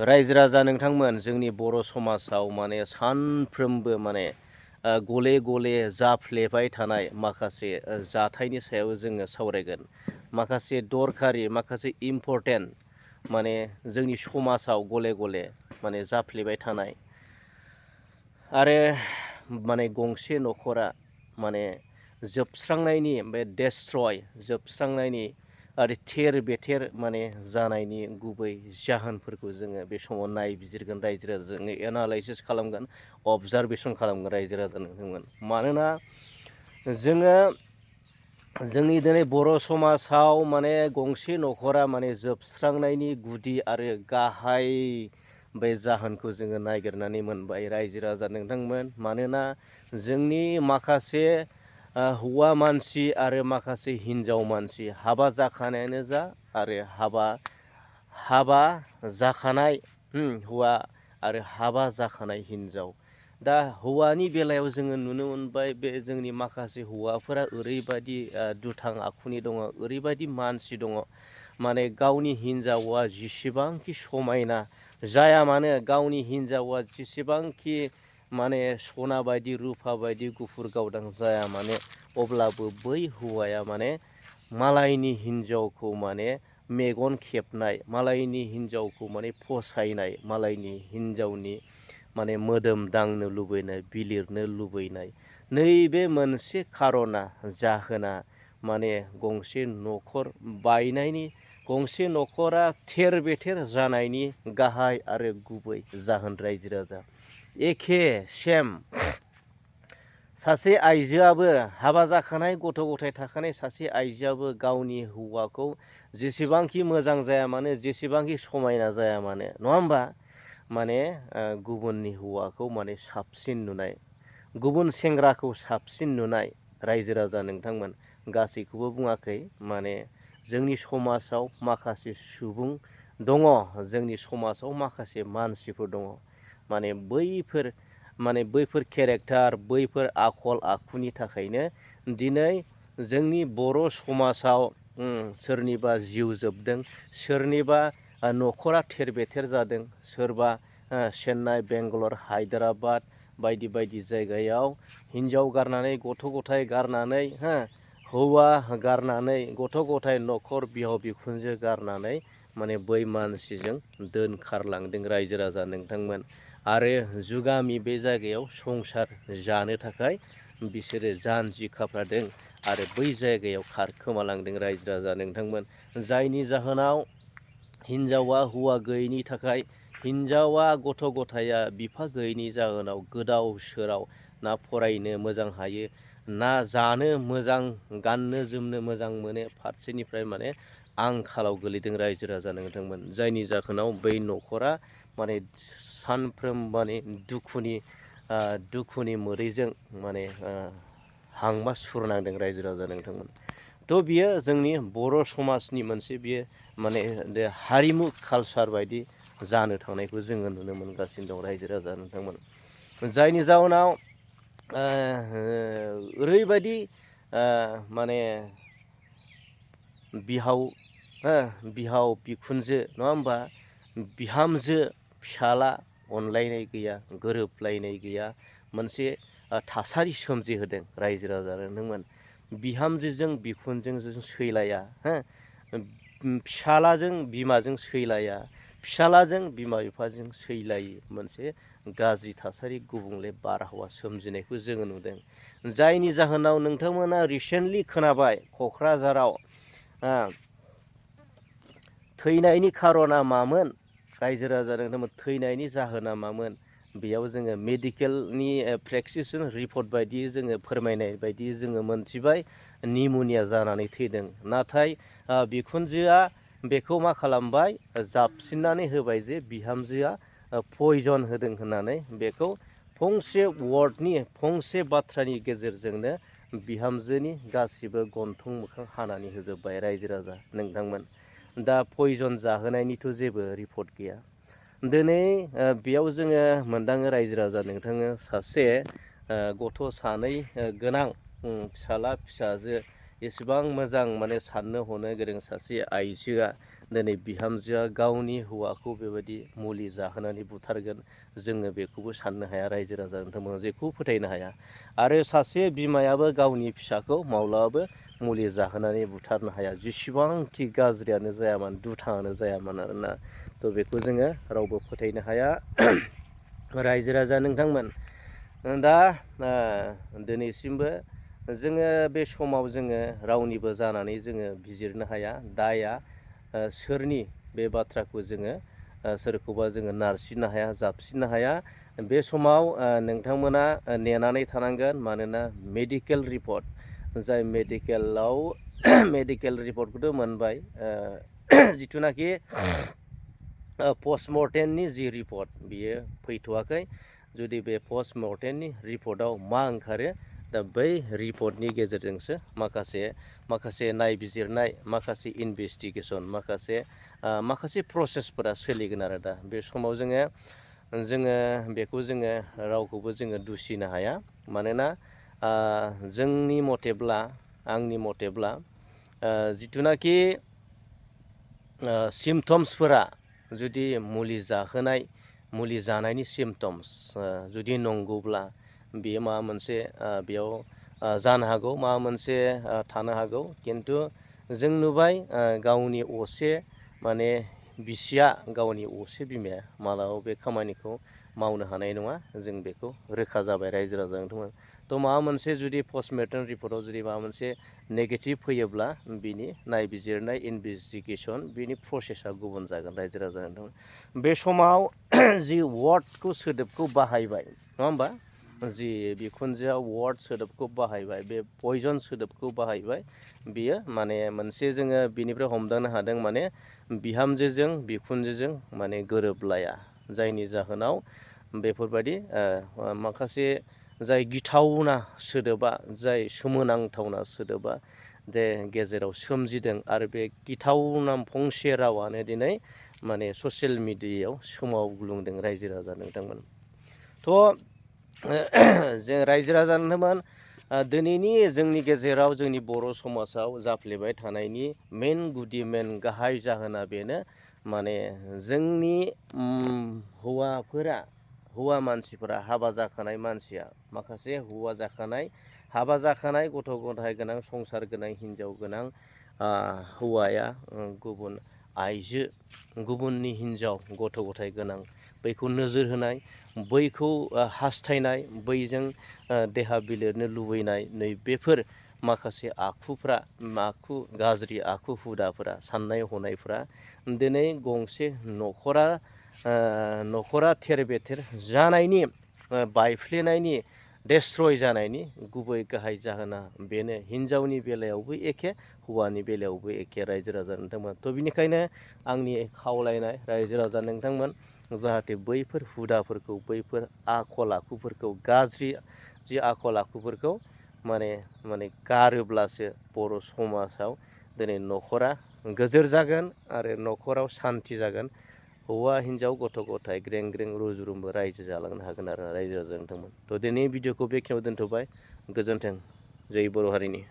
रायजो राजा नोंथांमोन जोंनि बर' समाजाव माने सानफ्रोमबो माने गले गले जाफ्लेबाय थानाय माखासे जाथायनि सायाव जोङो सावरायगोन। माखासे दरखारि माखासे इम्परटेन्ट माने जोंनि समाजाव गले गले माने जाफ्लेबाय थानाय आरो माने गंसे न'खरा माने जोबस्रांनायनि बे जोबस्रांनायनि आरो थेर बेथेर माने जानायनि गुबै जाहोनफोरखौ जोङो बे समाव नायबिजिरगोन रायजो राजा जोङो एनालाइसिस खालामगोन अबजारभेसन खालामगोन रायजो राजा नोंथांमोन। मानोना जोङो जोंनि दिनै बर' समाजाव माने गंसे न'खरा माने जोबस्रांनायनि गुदि आरो गाहाय बे जाहोनखौ जोङो नागिरनानै मोनबाय रायजो राजा नोंथांमोन। मानोना जोंनि माखासे हौवा मानसि आरो माखासे हिन्जाव मानसि हाबा जाखानायानो जा आरो हाबा जाखानाय हौवा आरो हाबा जाखानाय हिन्जाव। दा हौवानि बेलायाव जोङो नुनो मोनबाय बे जोंनि माखासे हौवाफोरा ओरैबायदि दुथां आखुनि दङ, ओरैबायदि मानसि दङ माने गावनि हिन्जावा जेसेबांखि समायना जाया मानो, गावनि हिन्जावा जेसेबांखि माने सना बायदि रुफा बायदि गुफुर गावदां जाया मानो, अब्लाबो बै हौवाया माने मालायनि हिन्जावखौ माने मेगन खेबनाय, मालायनि हिन्जावखौ माने फसायनाय, मालायनि हिन्जावनि माने मोदोम दांनो लुबैनाय, बिलिरनो लुबैनाय, नैबे मोनसे खार'ना जाहोना माने गंसे न'खर बायनायनि, गंसे न'खरा थेर बेथेर जानायनि गाहाय आरो गुबै जाहोन रायजो राजा। एखे सेम सासे आइजोआबो, हाबा जाखानाय गथ' गथाय थाखानाय सासे आइजोआबो गावनि हौवाखौ जेसेबांखि मोजां जाया मानो, जेसेबांखि समायना जाया मानो, नङा होमबा, माने गुबुननि हौवाखौ माने साबसिन नुनाय, गुबुन सेंग्राखौ साबसिन नुनाय रायजो राजा नोंथांमोन। गासैखौबो बुङाखै, माने जोंनि समाजाव माखासे सुबुं दङ, जोंनि समाजाव माखासे मानसिफोर दङ माने बैफोर केरेक्टार, बैफोर आखल आखुनि थाखायनो दिनै जोंनि बर' समाजाव सोरनिबा जिउ जोबदों, सोरनिबा न'खरा थेर बेथेर जादों, सोरबा चेन्नाइ, बेंगालर, हायद्राबाद बायदि बायदि जायगायाव हिन्जाव गारनानै, गथ' गथाय गारनानै, हौवा गारनानै, गथ' गथाय न'खर बिहाव बिखुनजो गारनानै माने बै मानसिजों दोनखारलांदों रायजो राजा नोंथांमोन। आरो जुगामि बे जायगायाव संसार जानो थाखाय बिसोरो जानजि खाफ्रादों आरो बै जायगायाव खारखोमालांदों रायजो राजा नोंथांमोन। जायनि जाहोनाव हिन्जावा हौवा गैयैनि थाखाय, हिन्जावा गथ' गथाया बिफा गैयैनि जाहोनाव गोदाव सोराव, ना फरायनो मोजां हायो, ना जानो मोजां, गाननो जोमनो मोजां मोनो, फारसेनिफ्राय माने आंखालाव गोलैदों रायजो राजा नोंथांमोन। जायनि जाहोनाव बै न'खरा माने सानफ्रोम माने दुखुनि मोदैजों माने हांमा सुरनांदों रायजो राजा नोंथांमोन। थ' बियो जोंनि बर' समाजनि मोनसे बियो माने हारिमु कालसार बायदि जानो थांनायखौ जोङो नुनो मोनगासिनो दं रायजो राजा नोंथांमोन। जायनि जाहोनाव ओरैबायदि माने बिहाव बिखुनजो, नङा होमबा, बिहामजो फिसाला अनलायनाय गैया, गोरोबलायनाय गैया, मोनसे थासारि सोमजिहोदों रायजो राजा नोंथांमोन। बिहामजोजों बिखुनजोजों सैलाया, फिसालाजों बिमाजों सैलाया, फिसालाजों बिमा बिफाजों सैलायै मोनसे गाज्रि थासारि, गुबुंले बारहावा सोमजिनायखौ जोङो नुदों। जायनि जाहोनाव नोंथांमोना रिसेन्टलि खोनाबाय क'क्राझाराव थैनायनि खार'ना मामोन रायजो राजा नोंथांमोन, थैनायनि जाहोना मामोन, बेयाव जोङो मेडिकेलनि प्रेसक्रिपसन रिपर्ट बायदियै जोङो फोरमायनाय बायदियै जोङो मोनथिबाय निम'निया जानानै थैदों। नाथाय बिखुनजोआ बेखौ मा खालामबाय, जाबसिननानै होबाय जे बिहामजोआ पयजन होदों होननानै, बेखौ फंसे वार्डनि, फंसे बाथ्रानि गेजेरजोंनो बिहामजोनि गासिबो गन्थं मोखां हानानै होजोब्बाय रायजो राजा नोंथांमोन। दा पयजन जाहोनायनिथ' जेबो रिपर्ट गैया। दिनै बेयाव जोङो मोनदाङो रायजो राजा नोंथाङा, सासे गथ' सानै गोनां फिसाला फिसाजो, एसेबां मोजां माने साननो हनो गोरों सासे आइजोआ दिनै बिहामजोआ गावनि हौवाखौ बेबायदि मुलि जाहोनानै बुथारगोन जोङो बेखौबो साननो हाया रायजो राजा नोंथांमोना जेखौ फोथायनो हाया। आरो सासे बिमायाबो गावनि फिसाखौ माब्लाबाबो मुलि जाहोनानै बुथारनो हाया जेसेबांखि गाज्रियानो जाया मानो दुथाङानो जाया मानो आरोना। थ' बेखौ जोङो रावबो फोथायनो हाया। रायजो राजा नोंथांमोन दा दिनैसिमबो जोङो बे समाव जोङो रावनिबो जानानै जोङो बिजिरनो हाया दाया सोरनि बे बाथ्राखौ जोङो सोरखौबा जोङो नारसिननो हाया जाबसिननो हाया। बे समाव नोंथांमोना नेनानै थानांगोन मानोना मेडिकेल रिपर्ट जाय मेडिकेल रिपर्टखौथ' मोनबाय जिथुनाखि पस्टमर्टेमनि जि रिपर्ट बियो फैथ'वाखै। जुदि बे पस्टमर्टेमनि रिपर्टआव मा ओंखारो दा बै रिपर्टनि गेजेरजोंसो माखासे नायबिजिरनाय माखासे इनभेस्टिगेसन माखासे प्रसेसफोरा सोलिगोन आरो दा बे समाव जोङो बेखौ जोङो रावखौबो जोङो दुसिनो हाया। मानोना आंनि मथेब्ला जिथुनाखि सिमटम्सफोरा जुदि मुलि जानायनि सिमटम्स जुदि नंगौब्ला बेयो माबा मोनसे बेयाव जानो हागौ माबा मोनसे थानो हागौ। खिन्थु जों नुबाय गावनि असे माने बिसिया गावनि असे बिमाया मालाबाबो बे खामानिखौ मावनो हानाय नङा जों बेखौ रोखा जाबाय रायजो राजा नोंथांमोन। थ' माबा मोनसे जुदि पस्टमर्टेम रिपर्टआव जुदि माबा मोनसे नेगेटिभ फैयोब्ला बिनि नायबिजिरनाय इनभेस्टिगेसन बिनि प्रसेसा गुबुन जागोन रायजो राजा नोंथांमोन। बे समाव जि सोदोबखौ बाहायबाय नङा होमबा जि बिखुनजोआ सोदोबखौ बाहायबाय बे पयजन सोदोबखौ बाहायबाय बियो माने मोनसे जोङो बिनिफ्राय हमदांनो हादों माने बिहामजोजों बिखुनजोजों माने गोरोबलाया जायनि जाहोनाव बेफोरबायदि माखासे जाय गिथावना सोदोबा जाय सोमोनांथावना सोदोबा जे गेजेराव सोमजिदों आरो बे गिथावना फंसे रावानो दिनै माने ससियेल मिडियायाव सोमावग्लुंदों रायजो राजा नोंथांमोन। थ' जों रायजो राजा नोंथांमोन दिनैनि जोंनि गेजेराव जोंनि बर' समाजाव जाफ्लेबाय थानायनि मेन गाहाय जाहोना बेनो माने जोंनि हौवा मानसिफोरा हाबा जाखानाय मानसिया माखासे हाबा जाखानाय गथ' गथाय गोनां संसार गोनां हिनजाव गोनां हौवाया गुबुननि हिनजाव गथ' गथाय गोनां बैखौ नोजोर होनाय बैखौ हास्थायनाय बैजों देहा बिलिरनो लुबैनाय नैबेफोर माखासे गाज्रि आखु हुदाफोरा साननाय हनायफोरा दिनै गंसे न'खरा थेर बेथेर जानायनि बायफ्लेनायनि डेस्ट्रय जानायनि गुबै गाहाय जाहोना बेनो हिनजावनि बेलायावबो एखे हौवानि बेलायावबो एखे रायजो राजा नोंथांमोन। थ' बिनिखायनो आंनि खावलायनाय रायजो राजा नोंथांमोन जाहाथे बैफोर हुदाफोरखौ बैफोर आखल आखुफोरखौ गाज्रि जि आखल आखुफोरखौ माने गारोब्लासो बर' समाजाव दिनै न'खरा गोजोर जागोन आरो न'खराव सान्थि जागोन। हौवा हिनजाव गथ' गथाय ग्रें ग्रें रुजु रुमु रायजो जालांनो हागोन आरो रायजो राजा नोंथांमोन। थ' दिनै भिडिअखौ बेखिनियाव दोनथ'बाय। गोजोन्थों। जै बर' हारिनि।